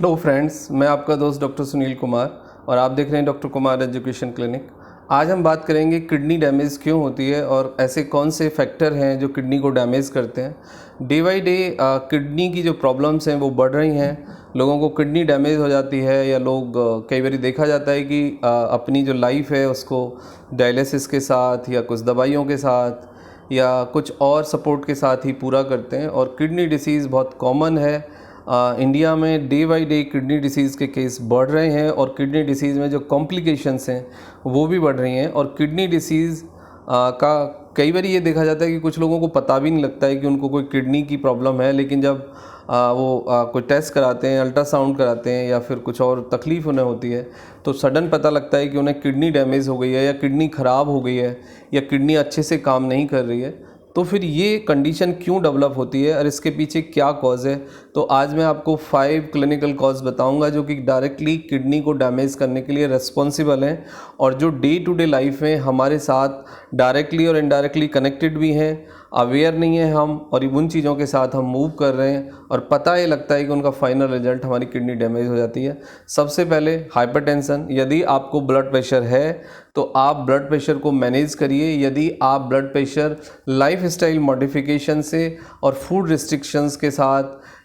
Hello friends, मैं आपका दोस्त डॉक्टर सुनील कुमार और आप देख रहे हैं डॉक्टर कुमार एजुकेशन क्लिनिक। आज हम बात करेंगे किडनी डैमेज क्यों होती है और ऐसे कौन से फैक्टर हैं जो किडनी को डैमेज करते हैं। डे बाय डे किडनी की जो प्रॉब्लम्स हैं वो बढ़ रही हैं। लोगों को किडनी डैमेज हो जाती है या लोग कई बार देखा जाता है कि अपनी जो लाइफ है उसको डायलिसिस के साथ या कुछ दवाइयों के साथ या कुछ और सपोर्ट के साथ ही पूरा करते हैं। और किडनी डिसीज़ बहुत कॉमन है। इंडिया में day by day kidney disease के केस बढ़ रहे हैं और किडनी डिसीज़ में जो कॉम्प्लिकेशंस हैं वो भी बढ़ रही हैं। और किडनी डिसीज़ का कई बार ये देखा जाता है कि कुछ लोगों को पता भी नहीं लगता है कि उनको कोई किडनी की प्रॉब्लम है, लेकिन जब वो कोई टेस्ट कराते हैं, अल्ट्रासाउंड कराते हैं या फिर कुछ और तकलीफ़ उन्हें होती है तो सडन पता लगता है कि उन्हें किडनी डैमेज हो गई है या किडनी ख़राब हो गई है या किडनी अच्छे से काम नहीं कर रही है। तो फिर ये कंडीशन क्यों डेवलप होती है और इसके पीछे क्या कॉज है। तो आज मैं आपको 5 क्लिनिकल कॉज बताऊंगा जो कि डायरेक्टली किडनी को डैमेज करने के लिए रिस्पॉन्सिबल हैं और जो डे टू डे लाइफ में हमारे साथ डायरेक्टली और इनडायरेक्टली कनेक्टेड भी हैं। अवेयर नहीं है हम और उन चीज़ों के साथ हम मूव कर रहे हैं और पता ये लगता है कि उनका फाइनल रिजल्ट हमारी किडनी डैमेज हो जाती है। सबसे पहले हाइपरटेंशन। यदि आपको ब्लड प्रेशर है तो आप ब्लड प्रेशर को मैनेज करिए। यदि आप ब्लड प्रेशर लाइफस्टाइल मॉडिफिकेशन से और फूड रिस्ट्रिक्शंस के साथ,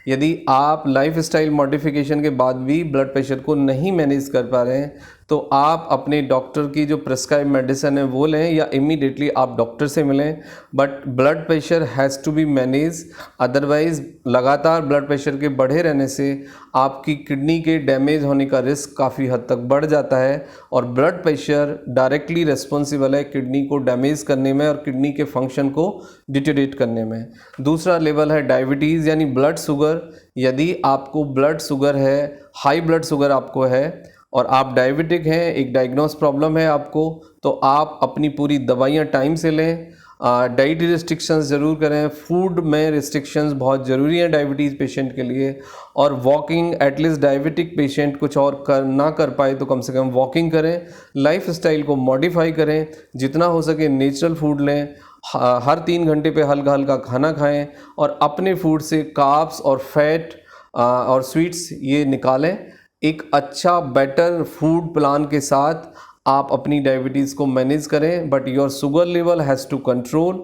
यदि आप लाइफस्टाइल मॉडिफिकेशन के बाद भी ब्लड प्रेशर को नहीं मैनेज कर पा रहे हैं तो आप अपने डॉक्टर की जो प्रिस्क्राइब मेडिसिन है वो लें या इमीडिएटली आप डॉक्टर से मिलें। But blood pressure has to be manage, otherwise लगातार ब्लड प्रेशर के बढ़े रहने से आपकी किडनी के डैमेज होने का रिस्क काफ़ी हद तक बढ़ जाता है। और ब्लड प्रेशर डायरेक्टली रिस्पॉन्सिबल है किडनी को डैमेज करने में और किडनी के फंक्शन को डिटेरियोरेट करने में। दूसरा लेवल है डायबिटीज़ यानी ब्लड शुगर। यदि आपको ब्लड शुगर है, हाई ब्लड शुगर आपको है और आप डायबिटिक हैं, एक डायग्नोस प्रॉब्लम है आपको, तो आप अपनी पूरी दवाइयाँ टाइम से लें। डाइट रिस्ट्रिक्शंस ज़रूर करें। फूड में रिस्ट्रिक्शंस बहुत ज़रूरी हैं डायबिटीज़ पेशेंट के लिए। और वॉकिंग, एटलीस्ट डायबिटिक पेशेंट कुछ और ना कर पाए तो कम से कम वॉकिंग करें। लाइफस्टाइल को मॉडिफाई करें, जितना हो सके नेचुरल फूड लें। हर 3 घंटे पे हल्का हल्का खाना खाएं और अपने फूड से कार्ब्स और फैट और स्वीट्स ये निकालें। एक अच्छा बेटर फूड प्लान के साथ आप अपनी डायबिटीज़ को मैनेज करें। But your sugar level has to control.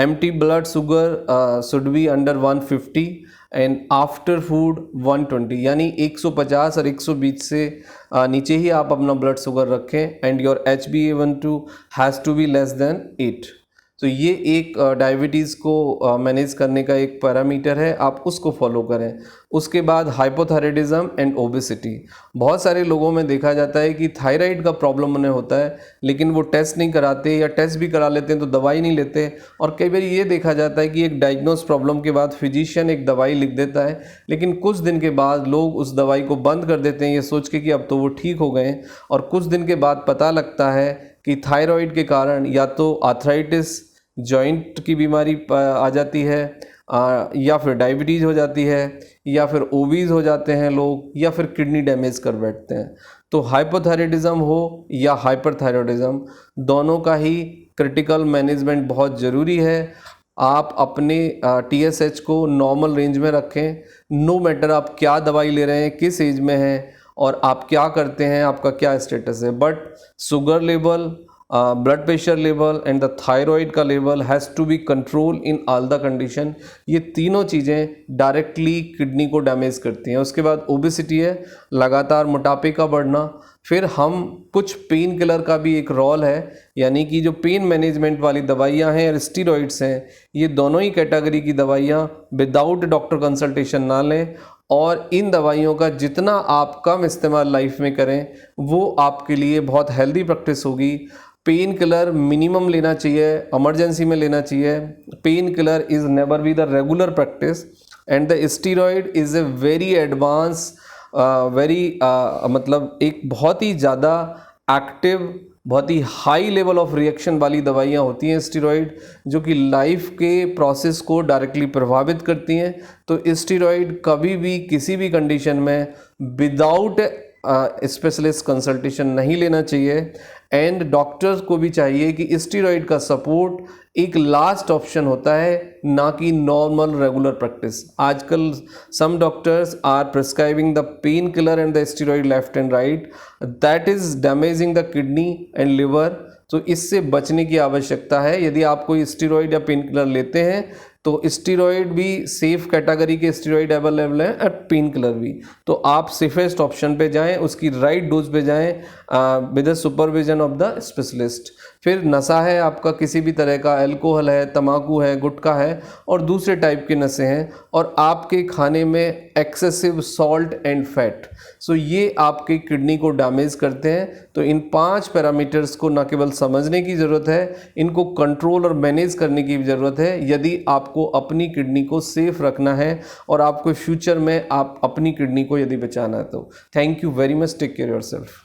Empty blood sugar should be under 150 and after food 120, यानी 150 और 120 से नीचे ही आप अपना ब्लड शुगर रखें। And your HbA1c has to be less than 8। तो ये एक डायबिटीज़ को मैनेज करने का एक पैरामीटर है, आप उसको फॉलो करें। उसके बाद हाइपोथायराइडिज्म एंड ओबेसिटी। बहुत सारे लोगों में देखा जाता है कि थायराइड का प्रॉब्लम उन्हें होता है लेकिन वो टेस्ट नहीं कराते या टेस्ट भी करा लेते हैं तो दवाई नहीं लेते। और कई बार ये देखा जाता है कि एक डायग्नोस प्रॉब्लम के बाद फिजिशियन एक दवाई लिख देता है लेकिन कुछ दिन के बाद लोग उस दवाई को बंद कर देते हैं ये सोच के कि अब तो वो ठीक हो गए। और कुछ दिन के बाद पता लगता है कि थायराइड के कारण या तो आर्थराइटिस, जॉइंट की बीमारी आ जाती है, या फिर डायबिटीज़ हो जाती है, या फिर ओबीज हो जाते हैं लोग, या फिर किडनी डैमेज कर बैठते हैं। तो हाइपोथायराइडिज्म हो या हाइपरथायराइडिज्म, दोनों का ही क्रिटिकल मैनेजमेंट बहुत ज़रूरी है। आप अपने TSH को नॉर्मल रेंज में रखें। नो मैटर आप क्या दवाई ले रहे हैं, किस एज में हैं और आप क्या करते हैं, आपका क्या स्टेटस है। But sugar level, blood pressure level and the thyroid का level has to be control in all the condition. ये तीनों चीज़ें डायरेक्टली किडनी को डैमेज करती हैं। उसके बाद ओबेसिटी है, लगातार मोटापे का बढ़ना। फिर हम कुछ पेन किलर का भी एक रोल है, यानी कि जो पेन मैनेजमेंट वाली दवाइयाँ हैं और स्टीरॉइड्स हैं, ये दोनों ही कैटेगरी की दवाइयाँ विदाउट डॉक्टर कंसल्टेशन ना लें। और इन दवाइयों का जितना आप कम इस्तेमाल लाइफ में करें वो आपके लिए बहुत हेल्दी प्रैक्टिस होगी। पेन किलर मिनिमम लेना चाहिए, इमरजेंसी में लेना चाहिए। Pain killer is never be the regular practice and the steroid is a very advance मतलब एक बहुत ही ज़्यादा एक्टिव, बहुत ही हाई लेवल ऑफ रिएक्शन वाली दवाइयाँ होती हैं स्टीरॉयड, जो कि लाइफ के प्रोसेस को डायरेक्टली प्रभावित करती हैं। तो स्टीरॉयड कभी भी किसी भी कंडीशन में विदाउट स्पेशलिस्ट कंसल्टेशन नहीं लेना चाहिए। एंड डॉक्टर्स को भी चाहिए कि स्टेरॉइड का सपोर्ट एक लास्ट ऑप्शन होता है, ना कि नॉर्मल रेगुलर प्रैक्टिस। आजकल some doctors are prescribing the painkiller and the steroid left and right, that is damaging the kidney and liver. तो इससे बचने की आवश्यकता है। यदि आप कोई स्टेरॉइड या पेन किलर लेते हैं तो स्टेरॉइड भी सेफ कैटेगरी के स्टेरॉइड अवेलेबल है और पेन किलर भी, तो आप सेफेस्ट ऑप्शन पे जाएं, उसकी राइट डोज पे जाएं with the supervision of the specialist. फिर नशा है आपका किसी भी तरह का, अल्कोहल है, तंबाकू है, गुटखा है और दूसरे टाइप के नशे हैं, और आपके खाने में एक्सेसिव सॉल्ट एंड फैट, सो ये आपकी किडनी को डैमेज करते हैं। तो इन 5 पैरामीटर्स को न केवल समझने की ज़रूरत है, इनको कंट्रोल और मैनेज करने की भी ज़रूरत है यदि आपको अपनी किडनी को सेफ रखना है और आपको फ्यूचर में आप अपनी किडनी को यदि बचाना है तो। Thank you very much, take care yourself.